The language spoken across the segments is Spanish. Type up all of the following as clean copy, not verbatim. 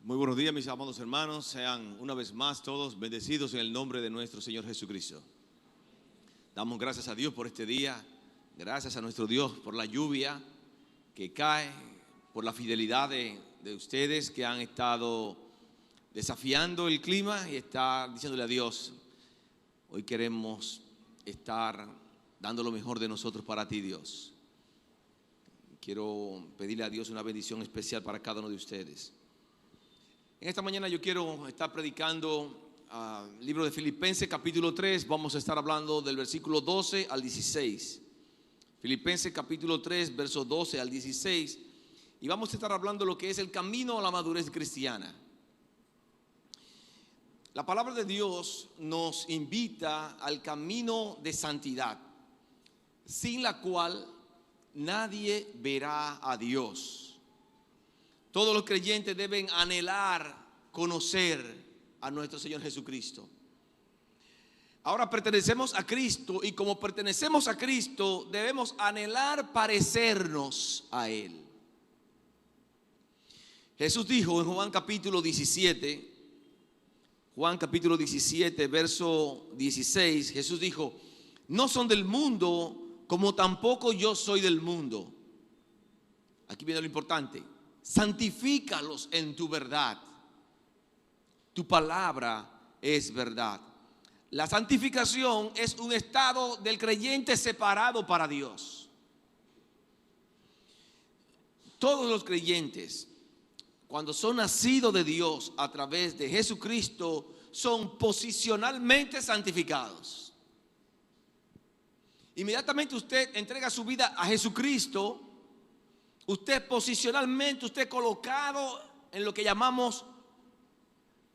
Muy buenos días, mis amados hermanos. Sean una vez más todos bendecidos en el nombre de nuestro Señor Jesucristo. Damos gracias a Dios por este día. Gracias a nuestro Dios por la lluvia que cae, por la fidelidad de ustedes que han estado desafiando el clima y estar diciéndole a Dios: hoy queremos estar dando lo mejor de nosotros para ti, Dios. Quiero pedirle a Dios una bendición especial para cada uno de ustedes. En esta mañana yo quiero estar predicando el libro de Filipenses capítulo 3. Vamos a estar hablando del versículo 12 al 16. Filipenses capítulo 3, versos 12 al 16. Y vamos a estar hablando de lo que es el camino a la madurez cristiana. La palabra de Dios nos invita al camino de santidad, sin la cual nadie verá a Dios. Todos los creyentes deben anhelar conocer a nuestro Señor Jesucristo. Ahora pertenecemos a Cristo y como pertenecemos a Cristo debemos anhelar parecernos a Él. Jesús dijo en Juan capítulo 17, verso 16, Jesús dijo: no son del mundo como tampoco yo soy del mundo. Aquí viene lo importante: santifícalos en tu verdad. Tu palabra es verdad. La santificación es un estado del creyente separado para Dios. Todos los creyentes, cuando son nacidos de Dios a través de Jesucristo, son posicionalmente santificados. Inmediatamente usted entrega su vida a Jesucristo, usted posicionalmente, usted colocado en lo que llamamos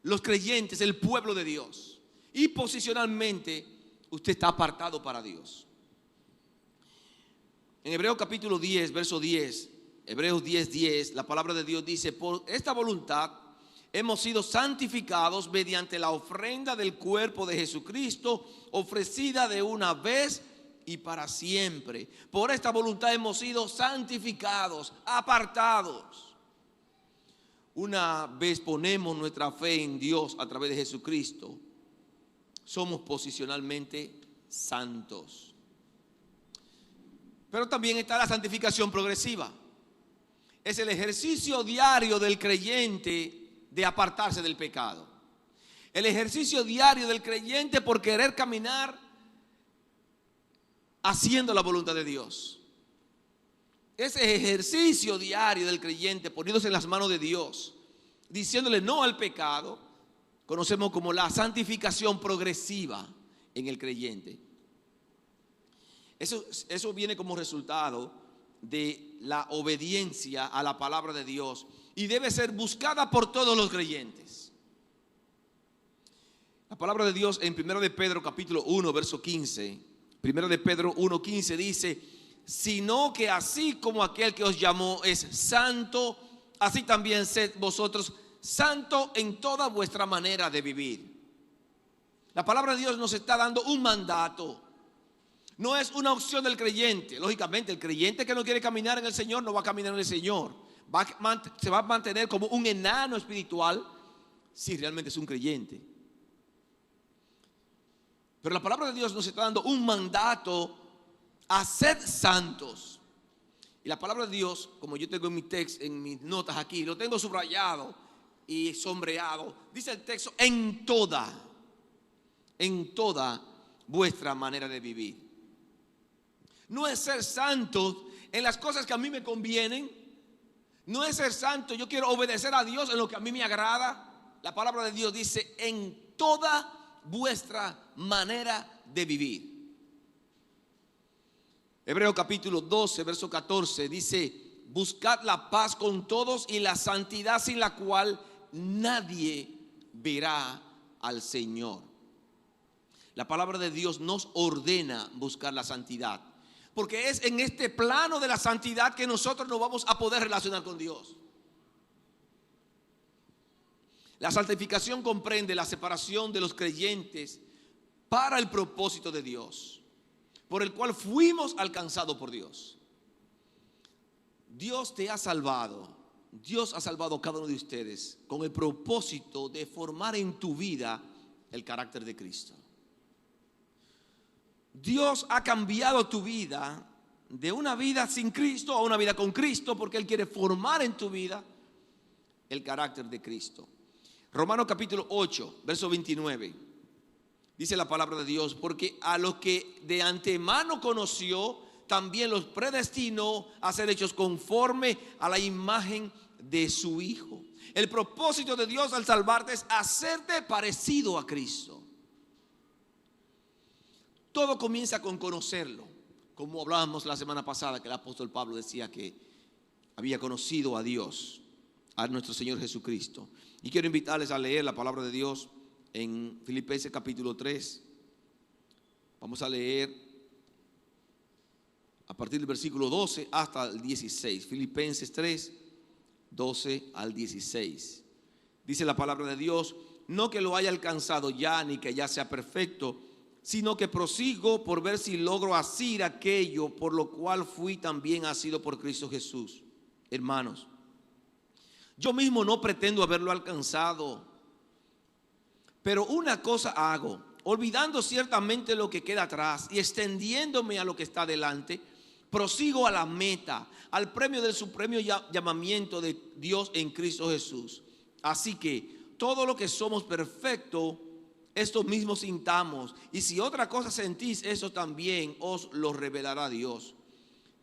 los creyentes, el pueblo de Dios. Y posicionalmente usted está apartado para Dios. En Hebreos capítulo 10, verso 10, Hebreos 10, la palabra de Dios dice: por esta voluntad hemos sido santificados mediante la ofrenda del cuerpo de Jesucristo, ofrecida de una vez y para siempre. Por esta voluntad hemos sido santificados, apartados. Una vez ponemos nuestra fe en Dios a través de Jesucristo, somos posicionalmente santos. Pero también está la santificación progresiva. Es el ejercicio diario del creyente de apartarse del pecado. El ejercicio diario del creyente por querer caminar haciendo la voluntad de Dios. Ese ejercicio diario del creyente poniéndose en las manos de Dios, diciéndole no al pecado, conocemos como la santificación progresiva en el creyente. Eso viene como resultado de la obediencia a la palabra de Dios y debe ser buscada por todos los creyentes. La palabra de Dios en 1 de Pedro capítulo 1 verso 15, 1 de Pedro 1:15 dice: sino que así como aquel que os llamó es santo, así también sed vosotros santos en toda vuestra manera de vivir. La palabra de Dios nos está dando un mandato. No es una opción del creyente. Lógicamente, el creyente que no quiere caminar en el Señor no va a caminar en el Señor. Se va a mantener como un enano espiritual si realmente es un creyente. Pero la palabra de Dios nos está dando un mandato a ser santos. Y la palabra de Dios, como yo tengo en mi texto, en mis notas aquí, lo tengo subrayado y sombreado, dice el texto: en toda vuestra manera de vivir. No es ser santos en las cosas que a mí me convienen. No es ser santo, yo quiero obedecer a Dios en lo que a mí me agrada. La palabra de Dios dice: en toda vuestra manera de vivir. Hebreos capítulo 12, verso 14 dice: buscad la paz con todos y la santidad, sin la cual nadie verá al Señor. La palabra de Dios nos ordena buscar la santidad, porque es en este plano de la santidad que nosotros nos vamos a poder relacionar con Dios. La santificación comprende la separación de los creyentes para el propósito de Dios, por el cual fuimos alcanzados por Dios. Dios te ha salvado Dios ha salvado a cada uno de ustedes con el propósito de formar en tu vida el carácter de Cristo. Dios ha cambiado tu vida de una vida sin Cristo a una vida con Cristo, porque Él quiere formar en tu vida el carácter de Cristo. Romanos capítulo 8, verso 29. Dice la palabra de Dios: porque a los que de antemano conoció, también los predestinó a ser hechos conforme a la imagen de su Hijo. El propósito de Dios al salvarte es hacerte parecido a Cristo. Todo comienza con conocerlo, como hablábamos la semana pasada, que el apóstol Pablo decía que había conocido a Dios, a nuestro Señor Jesucristo. Y quiero invitarles a leer la palabra de Dios en Filipenses capítulo 3. Vamos a leer a partir del versículo 12 hasta el 16. Filipenses 3, 12 al 16. Dice la palabra de Dios: no que lo haya alcanzado ya, ni que ya sea perfecto, sino que prosigo por ver si logro asir aquello por lo cual fui también asido por Cristo Jesús. Hermanos, yo mismo no pretendo haberlo alcanzado, pero una cosa hago, olvidando ciertamente lo que queda atrás y extendiéndome a lo que está delante, prosigo a la meta, al premio del supremo llamamiento de Dios en Cristo Jesús. Así que todo lo que somos perfectos, esto mismo sintamos, y si otra cosa sentís, eso también os lo revelará Dios.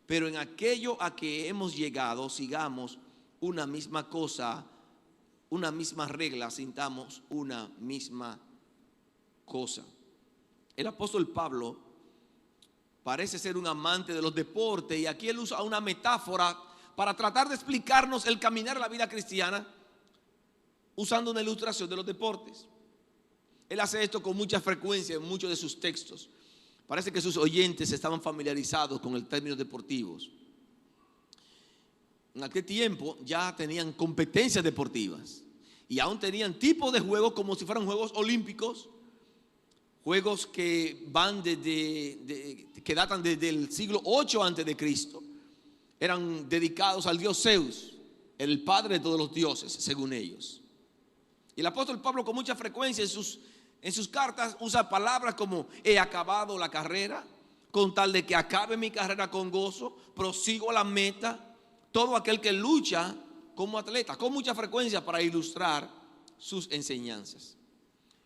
Pero en aquello a que hemos llegado, sigamos una misma cosa, una misma regla, sintamos una misma cosa. El apóstol Pablo parece ser un amante de los deportes, y aquí él usa una metáfora para tratar de explicarnos el caminar de la vida cristiana, usando una ilustración de los deportes. Él hace esto con mucha frecuencia en muchos de sus textos. Parece que sus oyentes estaban familiarizados con el término deportivos. En aquel tiempo ya tenían competencias deportivas y aún tenían tipos de juegos como si fueran juegos olímpicos, juegos que van que datan desde el siglo 8 antes de Cristo. Eran dedicados al dios Zeus, el padre de todos los dioses, según ellos. Y el apóstol Pablo con mucha frecuencia en sus cartas usa palabras como: he acabado la carrera, con tal de que acabe mi carrera con gozo, prosigo a la meta. Todo aquel que lucha como atleta, con mucha frecuencia, para ilustrar sus enseñanzas.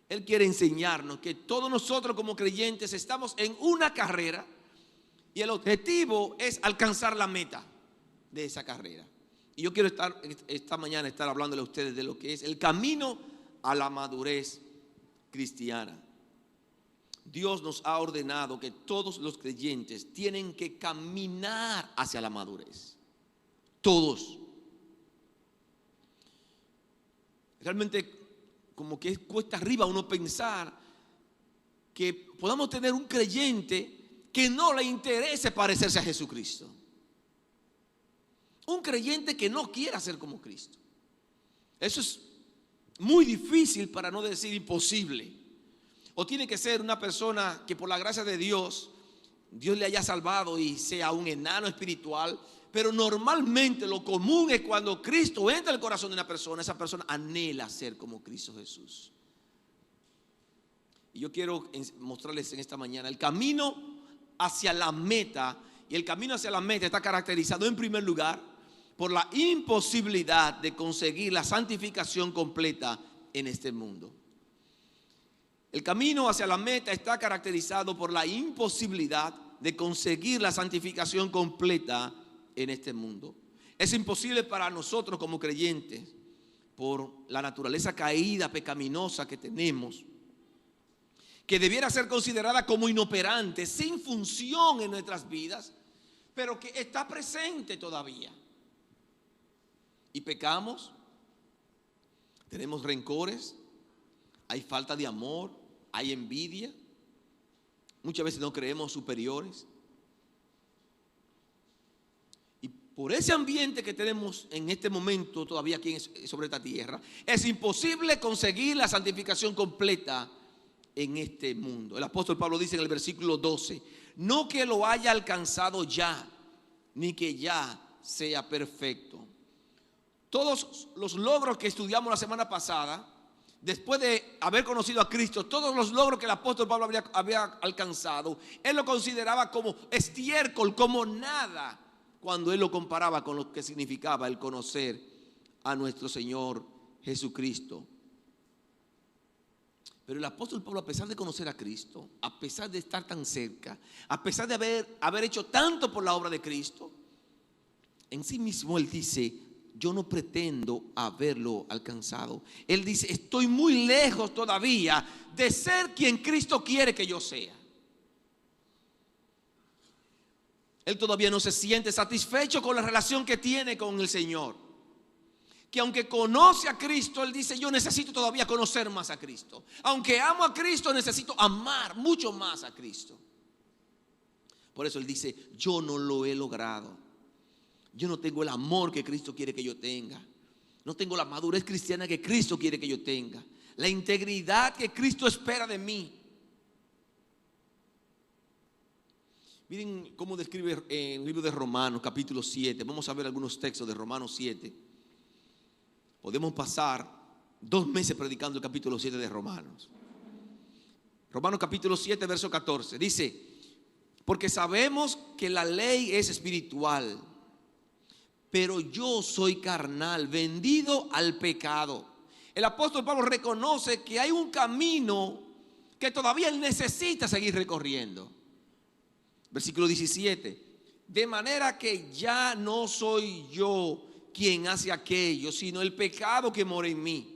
Él quiere enseñarnos que todos nosotros como creyentes estamos en una carrera y el objetivo es alcanzar la meta de esa carrera. Y yo quiero esta mañana estar hablándole a ustedes de lo que es el camino a la madurez cristiana. Dios nos ha ordenado que todos los creyentes tienen que caminar hacia la madurez. Todos. Realmente como que cuesta arriba uno pensar que podamos tener un creyente que no le interese parecerse a Jesucristo. Un creyente que no quiera ser como Cristo. Eso es muy difícil, para no decir imposible. O tiene que ser una persona que por la gracia de Dios le haya salvado y sea un enano espiritual. Pero normalmente lo común es cuando Cristo entra en el corazón de una persona, esa persona anhela ser como Cristo Jesús. Y yo quiero mostrarles en esta mañana el camino hacia la meta. Y el camino hacia la meta está caracterizado en primer lugar por la imposibilidad de conseguir la santificación completa en este mundo. El camino hacia la meta está caracterizado por la imposibilidad de conseguir la santificación completa en este mundo. Es imposible para nosotros como creyentes, por la naturaleza caída, pecaminosa que tenemos, que debiera ser considerada como inoperante, sin función en nuestras vidas, pero que está presente todavía. Y pecamos, tenemos rencores, hay falta de amor, hay envidia, muchas veces no creemos superiores. Por ese ambiente que tenemos en este momento todavía aquí sobre esta tierra, es imposible conseguir la santificación completa en este mundo. El apóstol Pablo dice en el versículo 12: no que lo haya alcanzado ya, ni que ya sea perfecto. todos los logros que estudiamos la semana pasada, después de haber conocido a Cristo, todos los logros que el apóstol Pablo había alcanzado, él lo consideraba como estiércol, como nada, cuando él lo comparaba con lo que significaba el conocer a nuestro Señor Jesucristo. Pero el apóstol Pablo, a pesar de conocer a Cristo, a pesar de estar tan cerca, a pesar de haber hecho tanto por la obra de Cristo, en sí mismo él dice: yo no pretendo haberlo alcanzado. Él dice: estoy muy lejos todavía de ser quien Cristo quiere que yo sea. Él todavía no se siente satisfecho con la relación que tiene con el Señor. Que aunque conoce a Cristo, él dice: yo necesito todavía conocer más a Cristo. Aunque amo a Cristo, necesito amar mucho más a Cristo. Por eso él dice: yo no lo he logrado. Yo no tengo el amor que Cristo quiere que yo tenga. No tengo la madurez cristiana que Cristo quiere que yo tenga. La integridad que Cristo espera de mí. Miren cómo describe en el libro de Romanos, capítulo 7. Vamos a ver algunos textos de Romanos 7. Podemos pasar 2 meses predicando el capítulo 7 de Romanos. Romanos capítulo 7, verso 14. Dice: porque sabemos que la ley es espiritual, pero yo soy carnal, vendido al pecado. El apóstol Pablo reconoce que hay un camino que todavía él necesita seguir recorriendo. Versículo 17. De manera que ya no soy yo quien hace aquello, sino el pecado que mora en mí.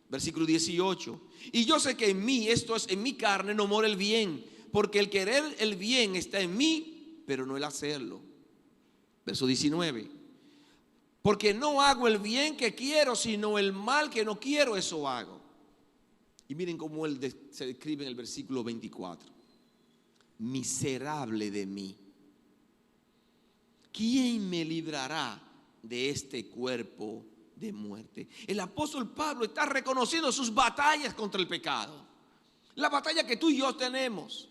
Versículo 18. Y yo sé que en mí, esto es, en mi carne, no mora el bien, porque el querer el bien está en mí, pero no el hacerlo. Verso 19. Porque no hago el bien que quiero, sino el mal que no quiero, eso hago. Y miren cómo él se describe en el versículo 24. Miserable de mí, ¿quién me librará de este cuerpo de muerte? El apóstol Pablo está reconociendo sus batallas contra el pecado. La batalla que tú y yo tenemos.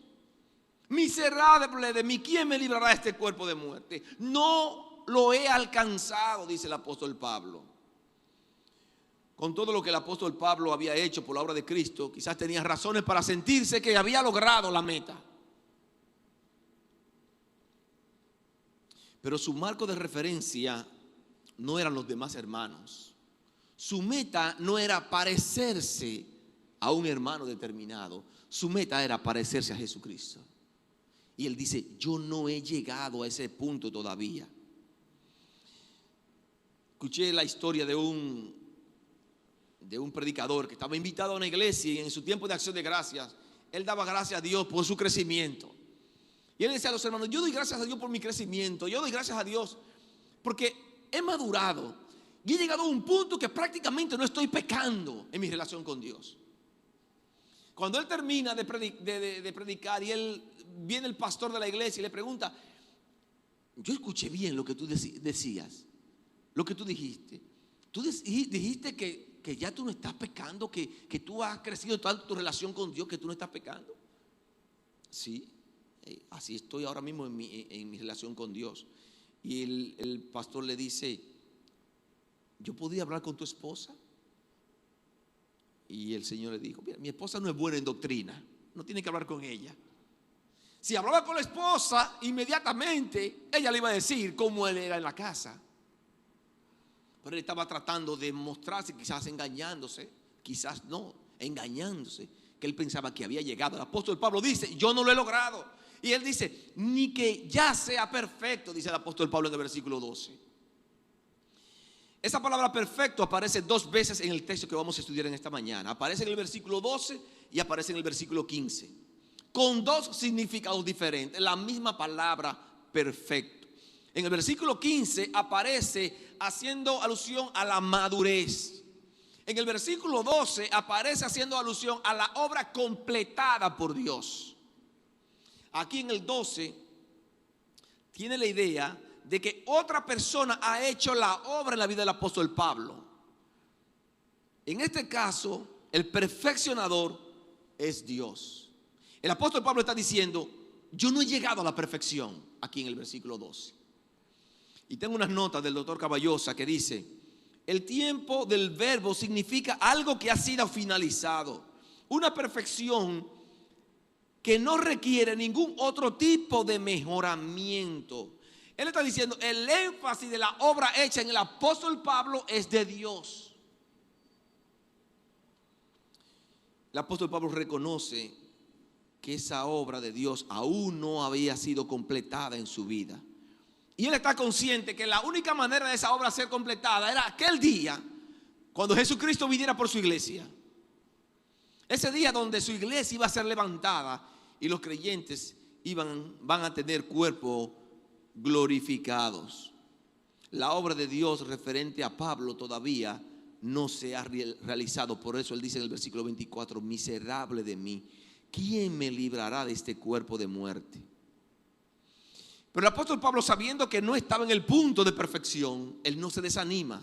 Miserable de mí, ¿quién me librará de este cuerpo de muerte? No lo he alcanzado, dice el apóstol Pablo. Con todo lo que el apóstol Pablo había hecho por la obra de Cristo, quizás tenía razones para sentirse que había logrado la meta. Pero su marco de referencia no eran los demás hermanos. Su meta no era parecerse a un hermano determinado. Su meta era parecerse a Jesucristo. Y él dice: yo no he llegado a ese punto todavía. Escuché la historia de un predicador que estaba invitado a una iglesia, y en su tiempo de acción de gracias, él daba gracias a Dios por su crecimiento. Y él decía a los hermanos: yo doy gracias a Dios por mi crecimiento. Yo doy gracias a Dios porque he madurado y he llegado a un punto que prácticamente no estoy pecando en mi relación con Dios. Cuando él termina de predicar y viene el pastor de la iglesia y le pregunta: yo escuché bien lo que tú decías, lo que tú dijiste. Tú dijiste que ya tú no estás pecando, que tú has crecido tanto tu relación con Dios que tú no estás pecando. Sí, así estoy ahora mismo en mi relación con Dios. Y el pastor le dice: ¿yo podría hablar con tu esposa? Y el Señor le dijo: mira, mi esposa no es buena en doctrina, no tiene que hablar con ella. Si hablaba con la esposa, inmediatamente ella le iba a decir cómo él era en la casa. Pero él estaba tratando de mostrarse, quizás engañándose, quizás no, engañándose, que él pensaba que había llegado. El apóstol Pablo dice: yo no lo he logrado. Y él dice: ni que ya sea perfecto, dice el apóstol Pablo en el versículo 12. Esa palabra perfecto aparece 2 veces en el texto que vamos a estudiar en esta mañana. Aparece en el versículo 12 y aparece en el versículo 15. Con 2 significados diferentes. La misma palabra perfecto. En el versículo 15 aparece haciendo alusión a la madurez. En el versículo 12 aparece haciendo alusión a la obra completada por Dios. Aquí en el 12 tiene la idea de que otra persona ha hecho la obra en la vida del apóstol Pablo. En este caso, el perfeccionador es Dios. El apóstol Pablo está diciendo: yo no he llegado a la perfección, aquí en el versículo 12. Y tengo unas notas del doctor Caballosa que dice: El tiempo del verbo significa algo que ha sido finalizado, una perfección que no requiere ningún otro tipo de mejoramiento. Él está diciendo, el énfasis de la obra hecha en el apóstol Pablo es de Dios. El apóstol Pablo reconoce que esa obra de Dios aún no había sido completada en su vida. Y él está consciente que la única manera de esa obra ser completada era aquel día cuando Jesucristo viniera por su iglesia. Ese día donde su iglesia iba a ser levantada y los creyentes van a tener cuerpos glorificados. La obra de Dios referente a Pablo todavía no se ha realizado. Por eso él dice en el versículo 24, miserable de mí, ¿quién me librará de este cuerpo de muerte? Pero el apóstol Pablo, sabiendo que no estaba en el punto de perfección, él no se desanima.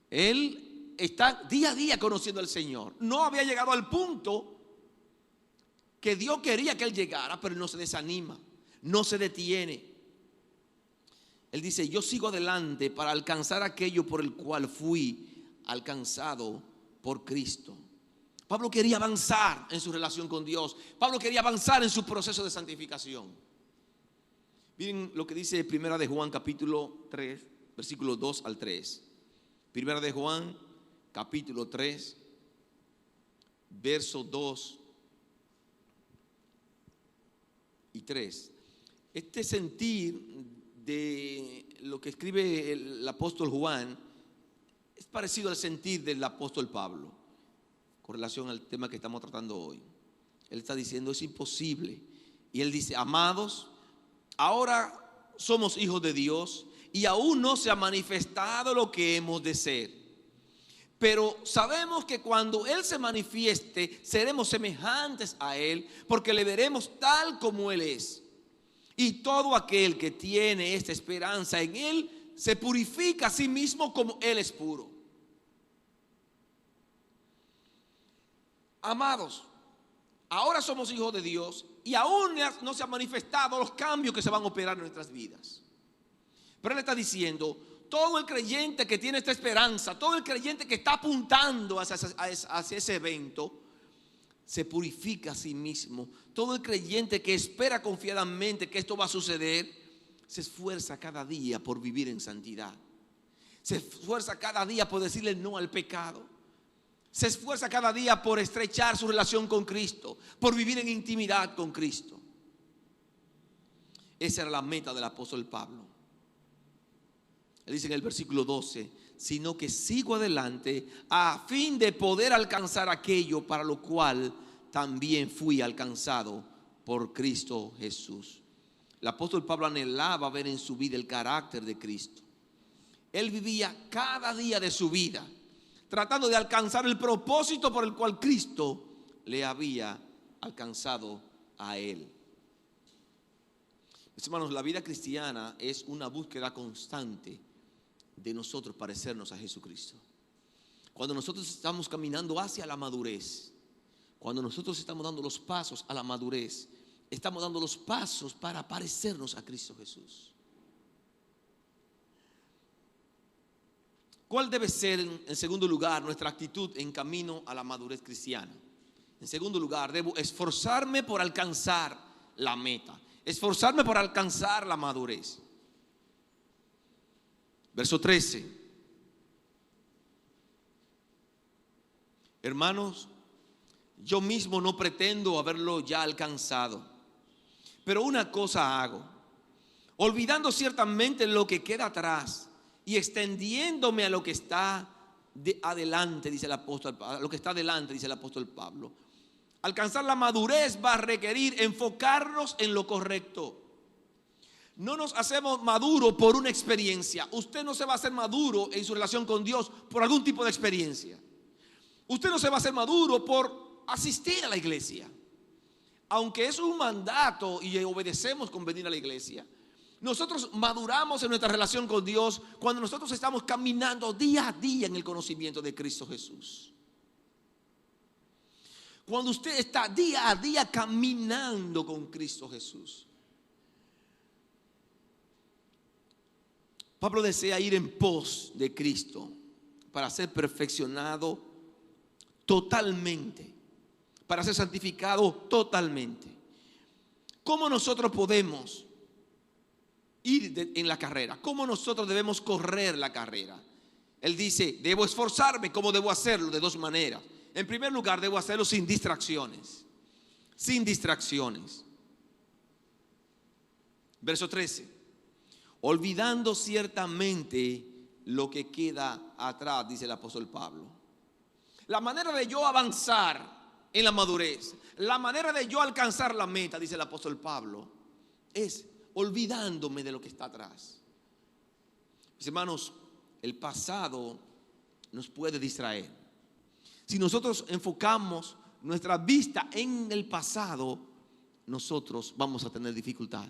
Él está día a día conociendo al Señor. No había llegado al punto que Dios quería que él llegara, pero él no se desanima, no se detiene. Él dice, yo sigo adelante para alcanzar aquello por el cual fui alcanzado por Cristo. Pablo quería avanzar en su relación con Dios. Pablo quería avanzar en su proceso de santificación. Miren lo que dice Primera de Juan capítulo 3, versículos 2 al 3. Primera de Juan capítulo 3, versos 2 y 3. Este sentir de lo que escribe el apóstol Juan es parecido al sentir del apóstol Pablo con relación al tema que estamos tratando hoy. Él está diciendo, es imposible. Y él dice, amados, ahora somos hijos de Dios y aún no se ha manifestado lo que hemos de ser. Pero sabemos que cuando Él se manifieste, seremos semejantes a Él, porque le veremos tal como Él es. Y todo aquel que tiene esta esperanza en Él, se purifica a sí mismo como Él es puro. Amados, ahora somos hijos de Dios y aún no se han manifestado los cambios que se van a operar en nuestras vidas. Pero Él está diciendo, todo el creyente que tiene esta esperanza, todo el creyente que está apuntando hacia ese evento, se purifica a sí mismo. Todo el creyente que espera confiadamente que esto va a suceder, se esfuerza cada día por vivir en santidad. Se esfuerza cada día por decirle no al pecado. Se esfuerza cada día por estrechar su relación con Cristo, por vivir en intimidad con Cristo. Esa era la meta del apóstol Pablo. Él dice en el versículo 12, sino que sigo adelante a fin de poder alcanzar aquello para lo cual también fui alcanzado por Cristo Jesús. El apóstol Pablo anhelaba ver en su vida el carácter de Cristo. Él vivía cada día de su vida tratando de alcanzar el propósito por el cual Cristo le había alcanzado a él. Mis hermanos, la vida cristiana es una búsqueda constante de nosotros parecernos a Jesucristo. Cuando nosotros estamos caminando hacia la madurez, cuando nosotros estamos dando los pasos a la madurez, estamos dando los pasos para parecernos a Cristo Jesús. ¿Cuál debe ser, en segundo lugar, nuestra actitud en camino a la madurez cristiana? En segundo lugar, debo esforzarme por alcanzar la meta, esforzarme por alcanzar la madurez. Verso 13. Hermanos, yo mismo no pretendo haberlo ya alcanzado, pero una cosa hago, olvidando ciertamente lo que queda atrás y extendiéndome a lo que está adelante, dice el apóstol, a lo que está adelante, dice el apóstol Pablo. Alcanzar la madurez va a requerir enfocarnos en lo correcto. No nos hacemos maduros por una experiencia. Usted no se va a hacer maduro en su relación con Dios por algún tipo de experiencia. Usted no se va a hacer maduro por asistir a la iglesia. Aunque es un mandato y obedecemos con venir a la iglesia, nosotros maduramos en nuestra relación con Dios cuando nosotros estamos caminando día a día en el conocimiento de Cristo Jesús. Cuando usted está día a día caminando con Cristo Jesús. Pablo desea ir en pos de Cristo para ser perfeccionado totalmente, para ser santificado totalmente. ¿Cómo nosotros podemos ir en la carrera? ¿Cómo nosotros debemos correr la carrera? Él dice, debo esforzarme. ¿Cómo debo hacerlo? De dos maneras. En primer lugar, debo hacerlo sin distracciones. Sin distracciones. Verso 13. Olvidando ciertamente lo que queda atrás, dice el apóstol Pablo. La manera de yo avanzar en la madurez, la manera de yo alcanzar la meta, dice el apóstol Pablo, es olvidándome de lo que está atrás. Mis hermanos, el pasado nos puede distraer. Si nosotros enfocamos nuestra vista en el pasado, nosotros vamos a tener dificultad.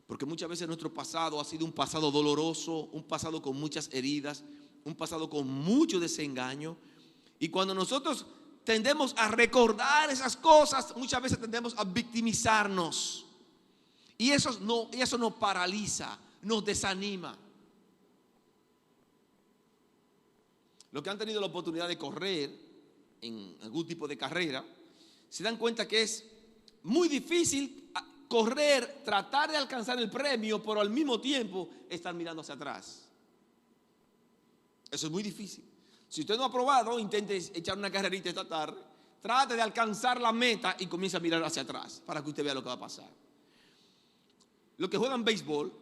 Porque muchas veces nuestro pasado ha sido un pasado doloroso, un pasado con muchas heridas, un pasado con mucho desengaño. Y cuando nosotros tendemos a recordar esas cosas, muchas veces tendemos a victimizarnos. Y eso nos paraliza, nos desanima. Los que han tenido la oportunidad de correr en algún tipo de carrera, se dan cuenta que es muy difícil correr, tratar de alcanzar el premio, pero al mismo tiempo estar mirando hacia atrás. Eso es muy difícil. Si usted no ha probado, intente echar una carrerita esta tarde, trate de alcanzar la meta y comience a mirar hacia atrás para que usted vea lo que va a pasar. Los que juegan béisbol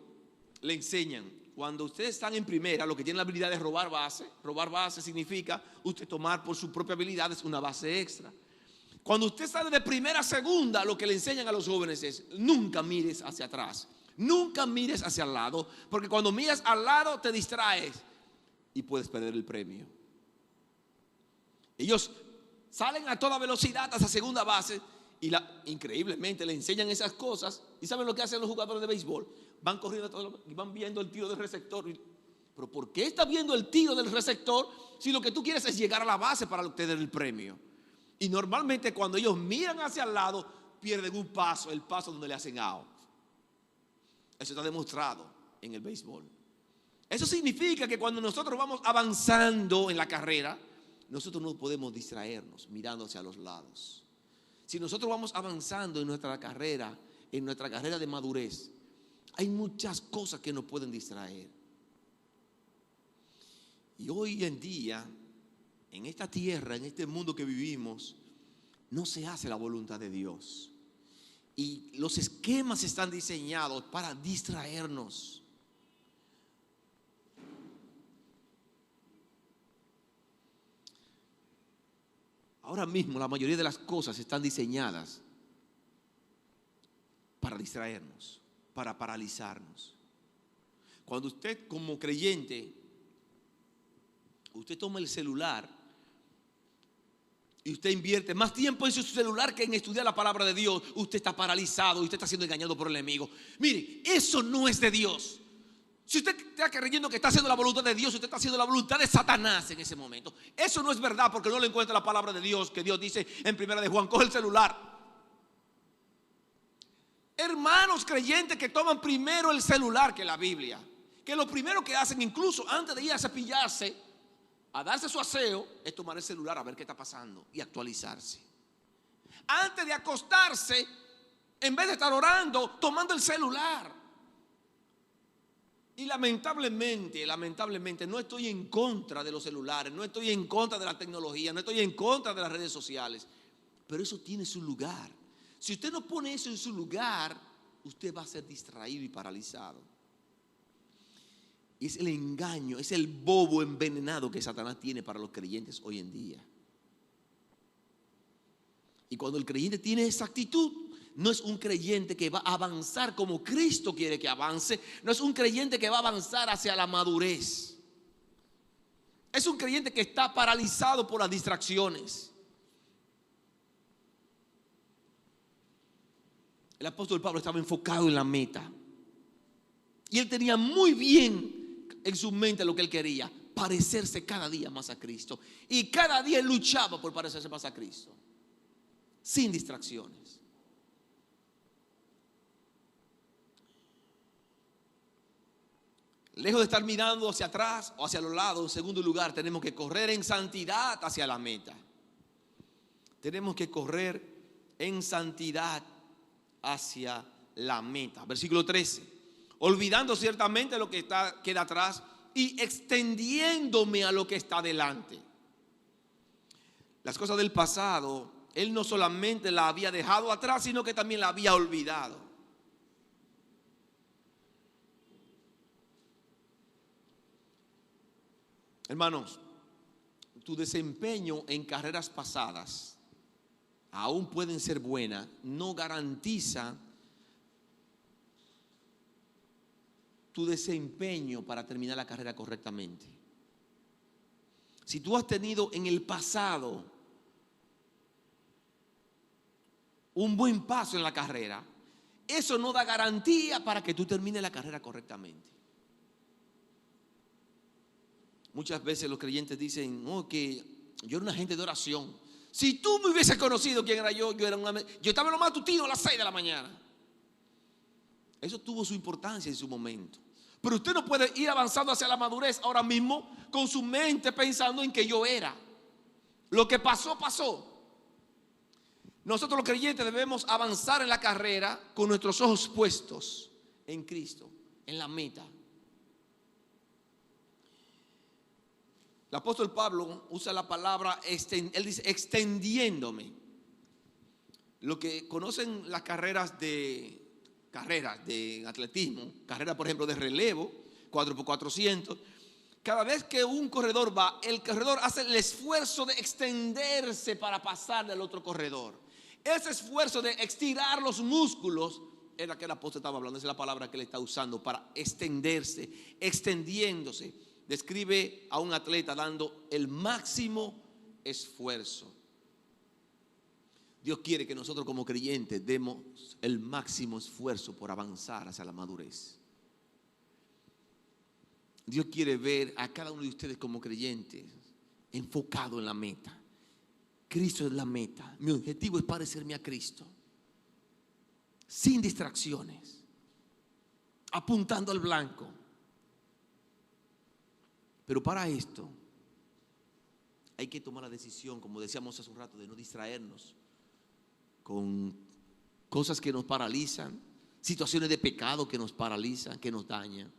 le enseñan, cuando ustedes están en primera, lo que tienen la habilidad de robar base significa usted tomar por sus propias habilidades una base extra. Cuando usted sale de primera a segunda, lo que le enseñan a los jóvenes es nunca mires hacia atrás, nunca mires hacia el lado, porque cuando miras al lado te distraes y puedes perder el premio. Ellos salen a toda velocidad hasta segunda base y increíblemente le enseñan esas cosas. ¿Y saben lo que hacen los jugadores de béisbol? Van corriendo y van viendo el tiro del receptor. Pero ¿por qué estás viendo el tiro del receptor si lo que tú quieres es llegar a la base para obtener el premio? Y normalmente cuando ellos miran hacia el lado, pierden un paso, el paso donde le hacen out. Eso está demostrado en el béisbol. Eso significa que cuando nosotros vamos avanzando en la carrera, nosotros no podemos distraernos mirando hacia los lados. Si nosotros vamos avanzando en nuestra carrera de madurez, hay muchas cosas que nos pueden distraer. Y hoy en día, en esta tierra, en este mundo que vivimos, no se hace la voluntad de Dios. Y los esquemas están diseñados para distraernos. Ahora mismo la mayoría de las cosas están diseñadas para distraernos, para paralizarnos. Cuando usted como creyente, usted toma el celular y usted invierte más tiempo en su celular que en estudiar la palabra de Dios, usted está paralizado y usted está siendo engañado por el enemigo. Mire, eso no es de Dios. Si usted está creyendo que está haciendo la voluntad de Dios, usted está haciendo la voluntad de Satanás en ese momento. Eso no es verdad, porque no le encuentra la palabra de Dios, que Dios dice en primera de Juan, coge el celular. Hermanos creyentes que toman primero el celular que la Biblia, que lo primero que hacen, incluso antes de ir a cepillarse, a darse su aseo, es tomar el celular a ver qué está pasando y actualizarse. Antes de acostarse, en vez de estar orando, tomando el celular. Y lamentablemente, no estoy en contra de los celulares, no estoy en contra de la tecnología, no estoy en contra de las redes sociales, pero eso tiene su lugar. Si usted no pone eso en su lugar, usted va a ser distraído y paralizado. Y es el engaño, es el bobo envenenado que Satanás tiene para los creyentes hoy en día. Y cuando el creyente tiene esa actitud, no es un creyente que va a avanzar como Cristo quiere que avance. No es un creyente que va a avanzar hacia la madurez. Es un creyente que está paralizado por las distracciones. El apóstol Pablo estaba enfocado en la meta. Y él tenía muy bien en su mente lo que él quería: parecerse cada día más a Cristo. Y cada día él luchaba por parecerse más a Cristo, sin distracciones. lejos de estar mirando hacia atrás o hacia los lados, en segundo lugar, tenemos que correr en santidad hacia la meta. Tenemos que correr en santidad hacia la meta. Versículo 13. Olvidando ciertamente lo que queda atrás y extendiéndome a lo que está delante. Las cosas del pasado, él no solamente la había dejado atrás, sino que también la había olvidado. Hermanos, tu desempeño en carreras pasadas, aún pueden ser buenas, no garantiza tu desempeño para terminar la carrera correctamente. Si tú has tenido en el pasado un buen paso en la carrera, eso no da garantía para que tú termines la carrera correctamente. Muchas veces los creyentes dicen, que yo era un agente de oración. Si tú me hubieses conocido quién era yo, yo estaba en lo matutino a las 6 de la mañana. Eso tuvo su importancia en su momento. Pero usted no puede ir avanzando hacia la madurez ahora mismo con su mente pensando en que yo era. Lo que pasó, pasó. Nosotros los creyentes debemos avanzar en la carrera con nuestros ojos puestos en Cristo, en la meta. El apóstol Pablo usa la palabra, él dice extendiéndome. Lo que conocen las carreras de atletismo, carrera por ejemplo de relevo, 4x400, cada vez que un corredor va, el corredor hace el esfuerzo de extenderse para pasarle al otro corredor. Ese esfuerzo de estirar los músculos es la que el apóstol estaba hablando, esa es la palabra que él está usando para extenderse, extendiéndose. Describe a un atleta dando el máximo esfuerzo. Dios quiere que nosotros como creyentes demos el máximo esfuerzo por avanzar hacia la madurez. Dios quiere ver a cada uno de ustedes como creyentes enfocado en la meta. Cristo es la meta. Mi objetivo es parecerme a Cristo, sin distracciones, apuntando al blanco. Pero para esto hay que tomar la decisión, como decíamos hace un rato, de no distraernos con cosas que nos paralizan, situaciones de pecado que nos paralizan, que nos dañan.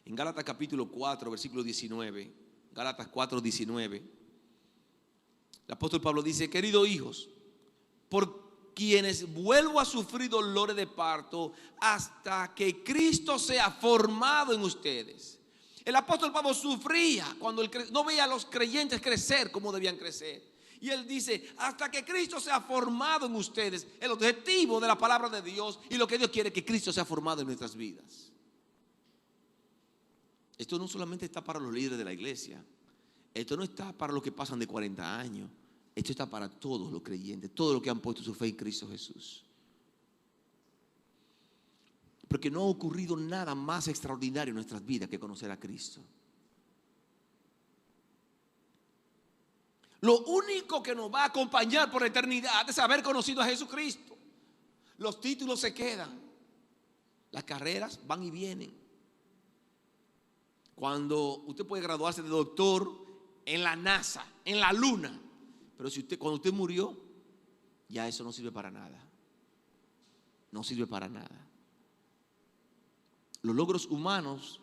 En Gálatas capítulo 4, versículo 19, Gálatas 4, 19, el apóstol Pablo dice: queridos hijos, por quienes vuelvo a sufrir dolores de parto hasta que Cristo sea formado en ustedes. El apóstol Pablo sufría cuando no veía a los creyentes crecer como debían crecer. Y él dice, hasta que Cristo sea formado en ustedes. El objetivo de la palabra de Dios y lo que Dios quiere es que Cristo sea formado en nuestras vidas. Esto no solamente está para los líderes de la iglesia. Esto no está para los que pasan de 40 años. Esto está para todos los creyentes, todos los que han puesto su fe en Cristo Jesús. Porque no ha ocurrido nada más extraordinario en nuestras vidas que conocer a Cristo. Lo único que nos va a acompañar por la eternidad es haber conocido a Jesucristo. Los títulos se quedan, las carreras van y vienen. Cuando usted puede graduarse de doctor en la NASA, en la luna, pero cuando usted murió, ya eso no sirve para nada. No sirve para nada. Los logros humanos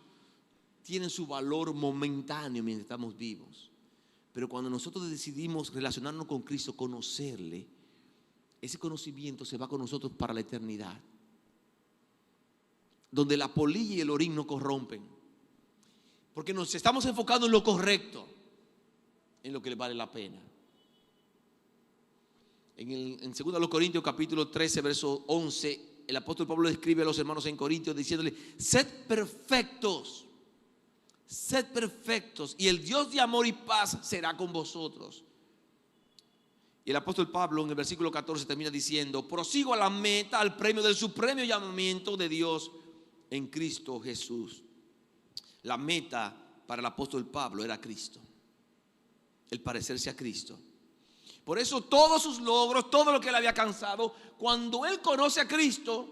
tienen su valor momentáneo mientras estamos vivos. Pero cuando nosotros decidimos relacionarnos con Cristo, conocerle, ese conocimiento se va con nosotros para la eternidad. Donde la polilla y el orín no corrompen. Porque nos estamos enfocando en lo correcto, en lo que le vale la pena. En 2 Corintios capítulo 13 verso 11, el apóstol Pablo escribe a los hermanos en Corintios diciéndole: sed perfectos y el Dios de amor y paz será con vosotros. Y el apóstol Pablo en el versículo 14 termina diciendo: prosigo a la meta, al premio del supremo llamamiento de Dios en Cristo Jesús. La meta para el apóstol Pablo era Cristo, el parecerse a Cristo. Por eso todos sus logros, todo lo que él había alcanzado, cuando él conoce a Cristo,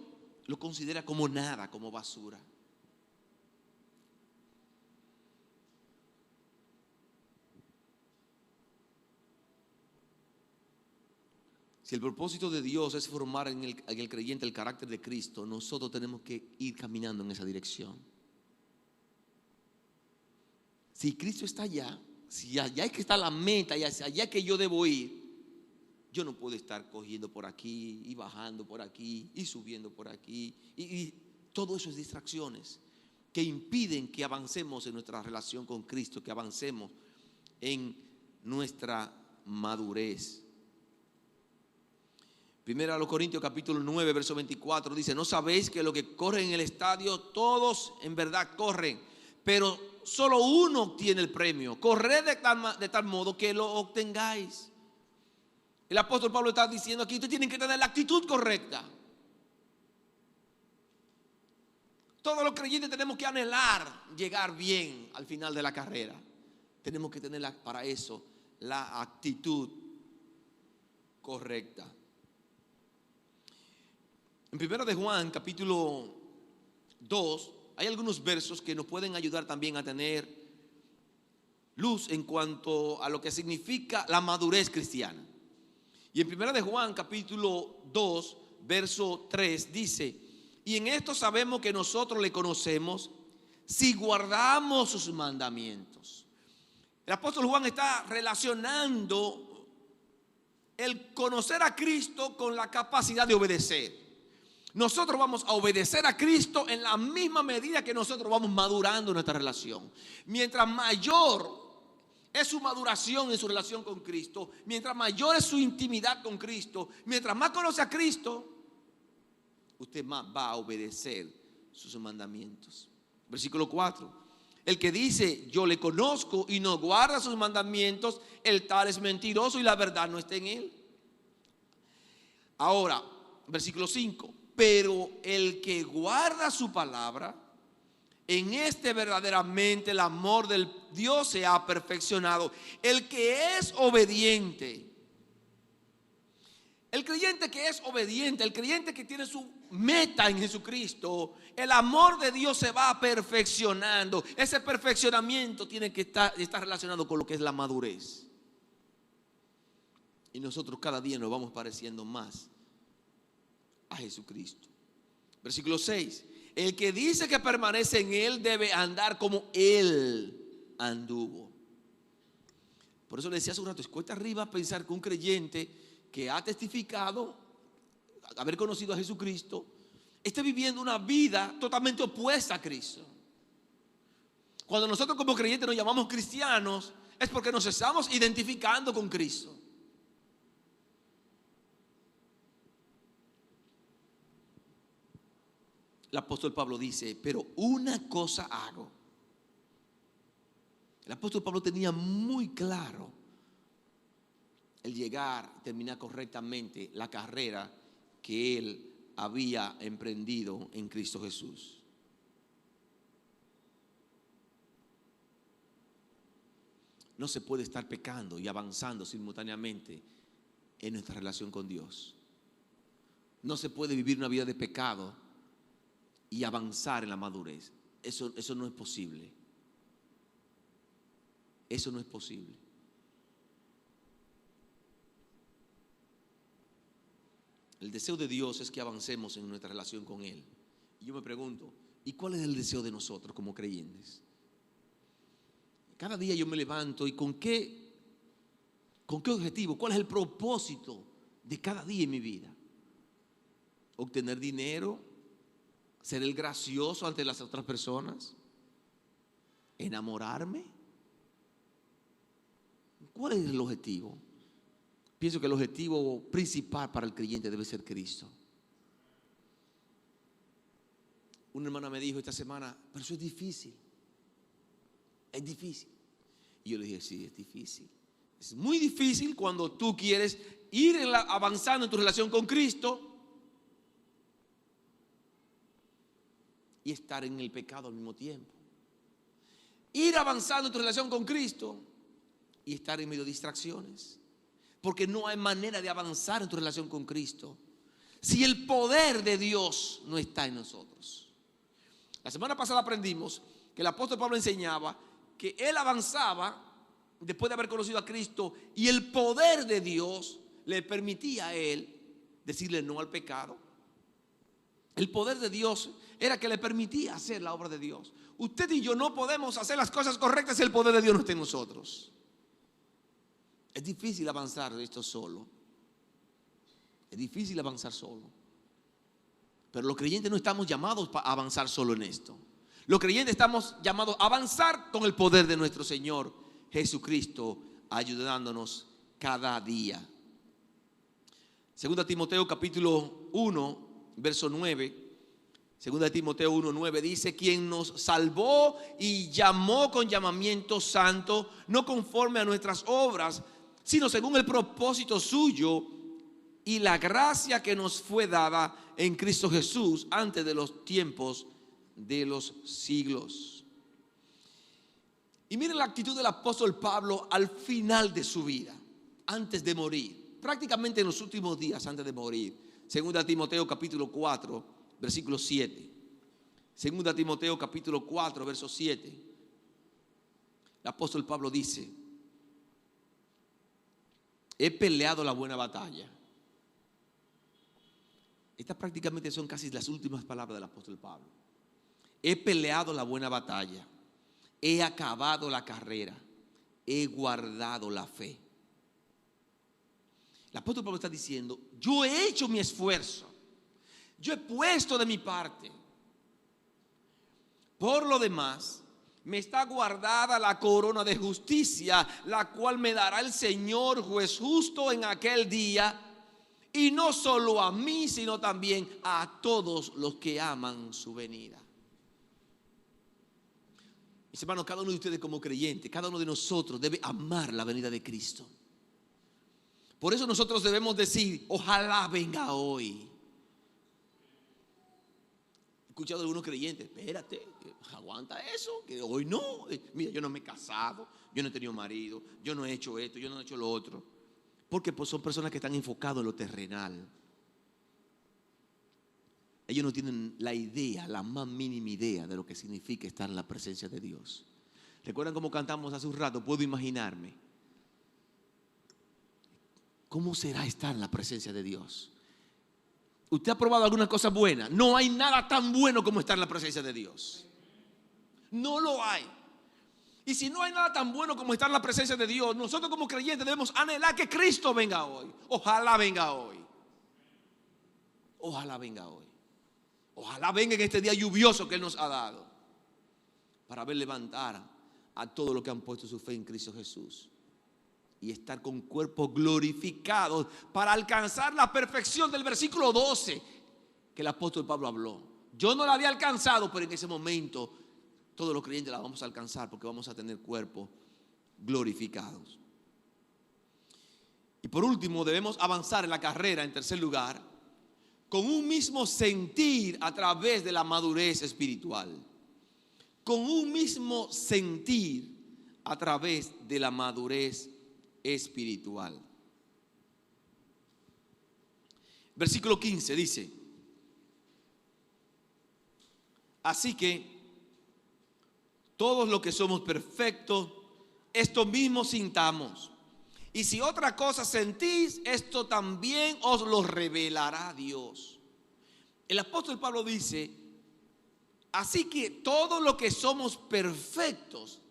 lo considera como nada, como basura. Si el propósito de Dios es formar en el creyente el carácter de Cristo, nosotros tenemos que ir caminando en esa dirección. Si Cristo está allá, si allá es que está la meta y hacia allá es que yo debo ir, yo no puedo estar cogiendo por aquí y bajando por aquí y subiendo por aquí. Y todo eso es distracciones que impiden que avancemos en nuestra relación con Cristo, que avancemos en nuestra madurez. Primera a los Corintios capítulo 9, verso 24 dice: ¿no sabéis que los que corren en el estadio, todos en verdad corren, pero solo uno obtiene el premio? Corred de tal modo que lo obtengáis. El apóstol Pablo está diciendo aquí: ustedes tienen que tener la actitud correcta. Todos los creyentes tenemos que anhelar llegar bien al final de la carrera. Tenemos que tener para eso la actitud correcta. En 1 de Juan capítulo 2 hay algunos versos que nos pueden ayudar también a tener luz en cuanto a lo que significa la madurez cristiana. Y en 1 de Juan capítulo 2 verso 3 dice: y en esto sabemos que nosotros le conocemos si guardamos sus mandamientos. El apóstol Juan está relacionando el conocer a Cristo con la capacidad de obedecer. Nosotros vamos a obedecer a Cristo en la misma medida que nosotros vamos madurando nuestra relación. Mientras mayor es su maduración en su relación con Cristo, mientras mayor es su intimidad con Cristo, mientras más conoce a Cristo, usted más va a obedecer sus mandamientos. Versículo 4: el que dice yo le conozco y no guarda sus mandamientos, el tal es mentiroso y la verdad no está en él. Ahora, versículo 5: pero el que guarda su palabra, en este verdaderamente el amor del Dios se ha perfeccionado. El que es obediente, el creyente que es obediente, el creyente que tiene su meta en Jesucristo, el amor de Dios se va perfeccionando. Ese perfeccionamiento tiene que estar relacionado con lo que es la madurez. Y nosotros cada día nos vamos pareciendo más a Jesucristo. Versículo 6: el que dice que permanece en él debe andar como él anduvo. Por eso le decía hace un rato, es cuesta arriba pensar que un creyente que ha testificado haber conocido a Jesucristo esté viviendo una vida totalmente opuesta a Cristo. Cuando nosotros como creyentes nos llamamos cristianos, es porque nos estamos identificando con Cristo. El apóstol Pablo dice: pero una cosa hago. El apóstol Pablo tenía muy claro el llegar, terminar correctamente la carrera que él había emprendido en Cristo Jesús. No se puede estar pecando y avanzando simultáneamente en nuestra relación con Dios. No se puede vivir una vida de pecado y avanzar en la madurez. Eso no es posible. Eso no es posible. El deseo de Dios es que avancemos en nuestra relación con Él. Y yo me pregunto, ¿y cuál es el deseo de nosotros como creyentes? Cada día yo me levanto y ¿con qué objetivo? ¿Cuál es el propósito de cada día en mi vida? ¿Obtener dinero? ¿Ser el gracioso ante las otras personas? ¿Enamorarme? ¿Cuál es el objetivo? Pienso que el objetivo principal para el creyente debe ser Cristo. Una hermana me dijo esta semana: pero eso es difícil. Es difícil. Y yo le dije: sí, es difícil. Es muy difícil cuando tú quieres ir avanzando en tu relación con Cristo y estar en el pecado al mismo tiempo. Ir avanzando en tu relación con Cristo y estar en medio de distracciones. Porque no hay manera de avanzar en tu relación con Cristo si el poder de Dios no está en nosotros. La semana pasada aprendimos que el apóstol Pablo enseñaba que él avanzaba después de haber conocido a Cristo y el poder de Dios le permitía a él decirle no al pecado. El poder de Dios era que le permitía hacer la obra de Dios. Usted y yo no podemos hacer las cosas correctas si el poder de Dios no está en nosotros. Es difícil avanzar de esto solo. Es difícil avanzar solo. Pero los creyentes no estamos llamados a avanzar solo en esto. Los creyentes estamos llamados a avanzar con el poder de nuestro Señor Jesucristo, ayudándonos cada día. Segunda Timoteo capítulo 1, verso 9. Segunda Timoteo 1:9 dice: quien nos salvó y llamó con llamamiento santo, no conforme a nuestras obras, sino según el propósito suyo y la gracia que nos fue dada en Cristo Jesús antes de los tiempos de los siglos. Y miren la actitud del apóstol Pablo al final de su vida, antes de morir, prácticamente en los últimos días antes de morir. Segunda Timoteo capítulo 4, versículo 7. Segunda Timoteo capítulo 4, verso 7. El apóstol Pablo dice: he peleado la buena batalla. Estas prácticamente son casi las últimas palabras del apóstol Pablo. He peleado la buena batalla, he acabado la carrera, he guardado la fe. El apóstol Pablo está diciendo: yo he hecho mi esfuerzo, yo he puesto de mi parte. Por lo demás, me está guardada la corona de justicia, la cual me dará el Señor juez justo en aquel día, y no solo a mí, sino también a todos los que aman su venida. Mis hermanos, cada uno de ustedes como creyente, cada uno de nosotros debe amar la venida de Cristo. Por eso nosotros debemos decir: ojalá venga hoy. He escuchado a algunos creyentes: espérate, aguanta eso, que hoy no. Mira, yo no me he casado, yo no he tenido marido, yo no he hecho esto, yo no he hecho lo otro. Porque pues son personas que están enfocadas en lo terrenal. Ellos no tienen la idea, la más mínima idea de lo que significa estar en la presencia de Dios. ¿Recuerdan cómo cantamos hace un rato? Puedo imaginarme. ¿Cómo será estar en la presencia de Dios? ¿Usted ha probado alguna cosa buena? No hay nada tan bueno como estar en la presencia de Dios. No lo hay. Y si no hay nada tan bueno como estar en la presencia de Dios, nosotros como creyentes debemos anhelar que Cristo venga hoy. Ojalá venga hoy. Ojalá venga hoy. Ojalá venga en este día lluvioso que Él nos ha dado, para ver levantar a todos los que han puesto su fe en Cristo Jesús y estar con cuerpos glorificados para alcanzar la perfección del versículo 12 que el apóstol Pablo habló. Yo no la había alcanzado, pero en ese momento todos los creyentes la vamos a alcanzar, porque vamos a tener cuerpos glorificados. Y por último, debemos avanzar en la carrera, en tercer lugar, con un mismo sentir a través de la madurez espiritual. Con un mismo sentir a través de la madurez espiritual. Versículo 15 dice: así que todos los que somos perfectos, esto mismo sintamos. Y si otra cosa sentís, esto también os lo revelará Dios. El apóstol Pablo dice: así que todos los que somos perfectos.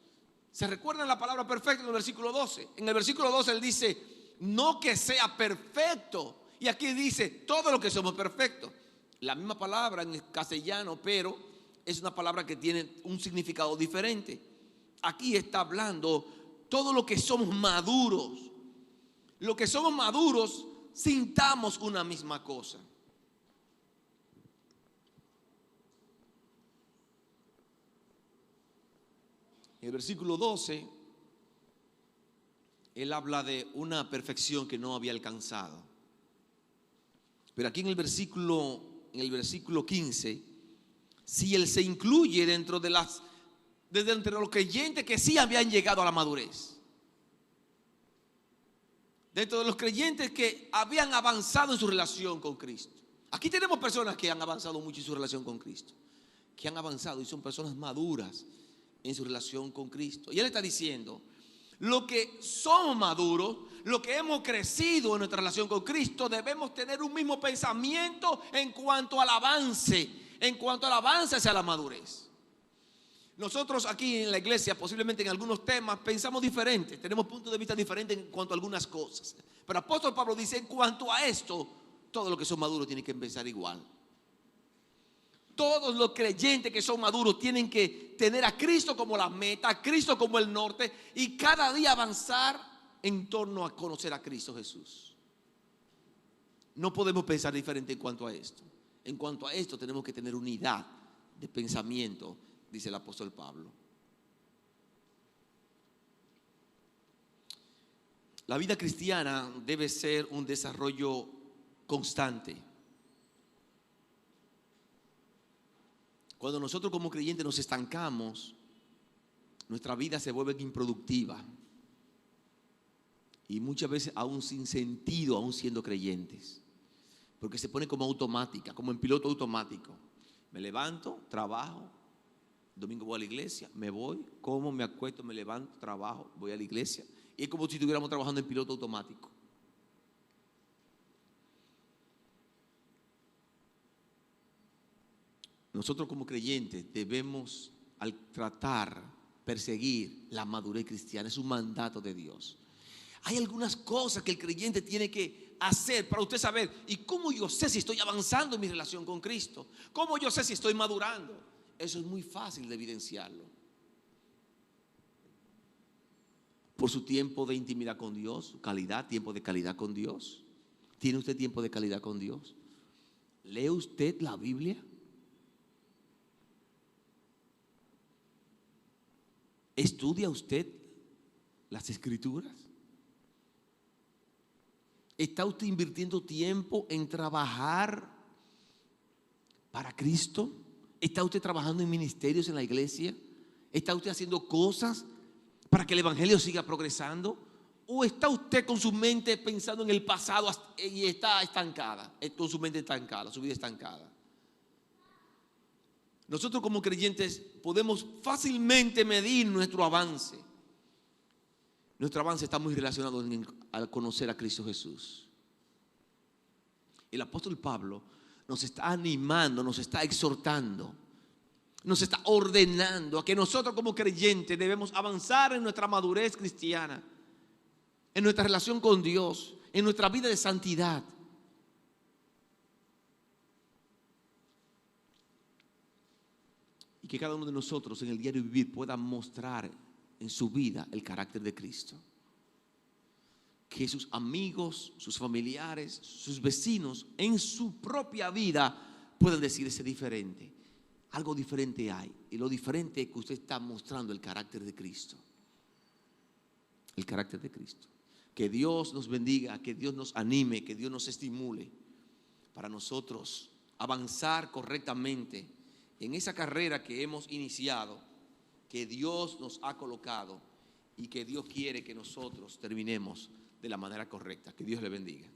¿Se recuerdan la palabra perfecto en el versículo 12? En el versículo 12 él dice: no que sea perfecto. Y aquí dice: todos los que somos perfectos. La misma palabra en castellano, pero es una palabra que tiene un significado diferente. Aquí está hablando todo lo que somos maduros. Lo que somos maduros, sintamos una misma cosa. En el versículo 12, él habla de una perfección que no había alcanzado. Pero aquí en el versículo 15, si él se incluye dentro de entre los creyentes que sí habían llegado a la madurez, dentro de los creyentes que habían avanzado en su relación con Cristo. Aquí tenemos personas que han avanzado mucho en su relación con Cristo, que han avanzado y son personas maduras en su relación con Cristo. Y Él está diciendo, lo que somos maduros, lo que hemos crecido en nuestra relación con Cristo, debemos tener un mismo pensamiento en cuanto al avance, hacia la madurez. Nosotros aquí en la iglesia, posiblemente en algunos temas, pensamos diferente, tenemos puntos de vista diferentes en cuanto a algunas cosas. Pero el apóstol Pablo dice, en cuanto a esto, todos los que son maduros tienen que pensar igual. Todos los creyentes que son maduros tienen que tener a Cristo como la meta, a Cristo como el norte, y cada día avanzar en torno a conocer a Cristo Jesús. No podemos pensar diferente en cuanto a esto. En cuanto a esto tenemos que tener unidad de pensamiento, dice el apóstol Pablo. La vida cristiana debe ser un desarrollo constante. Cuando nosotros como creyentes nos estancamos, nuestra vida se vuelve improductiva. Y muchas veces aún sin sentido, aún siendo creyentes. Porque se pone como automática, como en piloto automático. Me levanto, trabajo, domingo voy a la iglesia, me voy, como, me acuesto, me levanto, trabajo, voy a la iglesia. Y es como si estuviéramos trabajando en piloto automático. Nosotros como creyentes debemos, al tratar, perseguir la madurez cristiana, es un mandato de Dios. Hay algunas cosas que el creyente tiene que hacer para usted saber, ¿y cómo yo sé si estoy avanzando en mi relación con Cristo? ¿Cómo yo sé si estoy madurando? Eso es muy fácil de evidenciarlo. Por su tiempo de intimidad con Dios, su calidad, tiempo de calidad con Dios. ¿Tiene usted tiempo de calidad con Dios? ¿Lee usted la Biblia? ¿Estudia usted las Escrituras? ¿Está usted invirtiendo tiempo en trabajar para Cristo? ¿Está usted trabajando en ministerios en la iglesia? ¿Está usted haciendo cosas para que el evangelio siga progresando? ¿O está usted con su mente pensando en el pasado y está estancada? Con su mente estancada, su vida estancada. Nosotros como creyentes podemos fácilmente medir nuestro avance. Nuestro avance está muy relacionado al conocer a Cristo Jesús. El apóstol Pablo nos está animando, nos está exhortando, nos está ordenando a que nosotros como creyentes debemos avanzar en nuestra madurez cristiana, en nuestra relación con Dios, en nuestra vida de santidad. Y que cada uno de nosotros en el diario vivir pueda mostrar en su vida el carácter de Cristo. Que sus amigos, sus familiares, sus vecinos en su propia vida puedan decirse diferente. Algo diferente hay. Y lo diferente es que usted está mostrando el carácter de Cristo. El carácter de Cristo. Que Dios nos bendiga, que Dios nos anime, que Dios nos estimule para nosotros avanzar correctamente en esa carrera que hemos iniciado, que Dios nos ha colocado y que Dios quiere que nosotros terminemos de la manera correcta. Que Dios le bendiga.